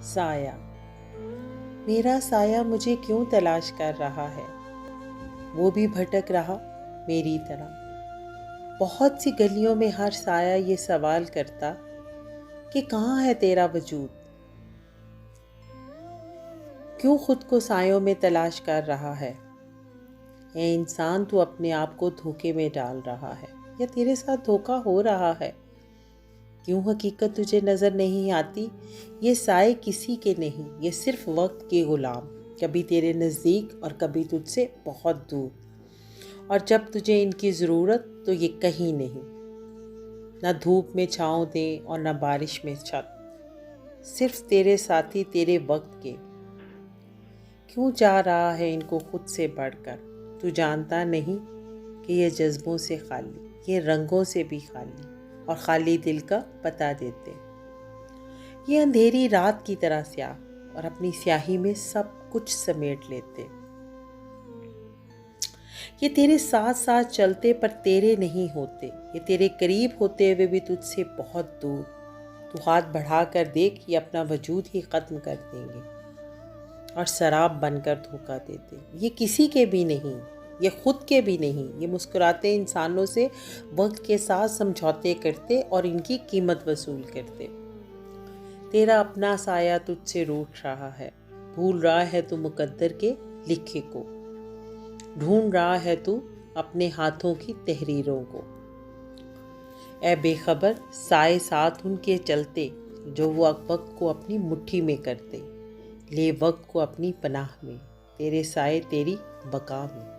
سایہ، میرا سایہ مجھے کیوں تلاش کر رہا ہے؟ وہ بھی بھٹک رہا میری طرح۔ بہت سی گلیوں میں ہر سایہ یہ سوال کرتا کہ کہاں ہے تیرا وجود؟ کیوں خود کو سایوں میں تلاش کر رہا ہے؟ اے انسان، تو اپنے آپ کو دھوکے میں ڈال رہا ہے یا تیرے ساتھ دھوکا ہو رہا ہے؟ کیوں حقیقت تجھے نظر نہیں آتی؟ یہ سائے کسی کے نہیں، یہ صرف وقت کے غلام، کبھی تیرے نزدیک اور کبھی تجھ سے بہت دور۔ اور جب تجھے ان کی ضرورت تو یہ کہیں نہیں، نہ دھوپ میں چھاؤں دیں اور نہ بارش میں چھت، صرف تیرے ساتھی تیرے وقت کے۔ کیوں چاہ رہا ہے ان کو خود سے بڑھ کر؟ تو جانتا نہیں کہ یہ جذبوں سے خالی، یہ رنگوں سے بھی خالی اور خالی دل کا پتہ دیتے۔ یہ اندھیری رات کی طرح سیاہ اور اپنی سیاہی میں سب کچھ سمیٹ لیتے۔ یہ تیرے ساتھ ساتھ چلتے پر تیرے نہیں ہوتے، یہ تیرے قریب ہوتے ہوئے بھی تجھ سے بہت دور۔ تو ہاتھ بڑھا کر دیکھ، یہ اپنا وجود ہی ختم کر دیں گے اور سراب بن کر دھوکا دیتے۔ یہ کسی کے بھی نہیں، یہ خود کے بھی نہیں، یہ مسکراتے انسانوں سے وقت کے ساتھ سمجھوتے کرتے اور ان کی قیمت وصول کرتے۔ تیرا اپنا سایہ تجھ سے روٹھ رہا ہے، بھول رہا ہے تو مقدر کے لکھے کو، ڈھونڈ رہا ہے تو اپنے ہاتھوں کی تحریروں کو۔ اے بے خبر، سائے ساتھ ان کے چلتے جو وہ وقت کو اپنی مٹھی میں کرتے، لے وقت کو اپنی پناہ میں، تیرے سائے تیری بقا میں۔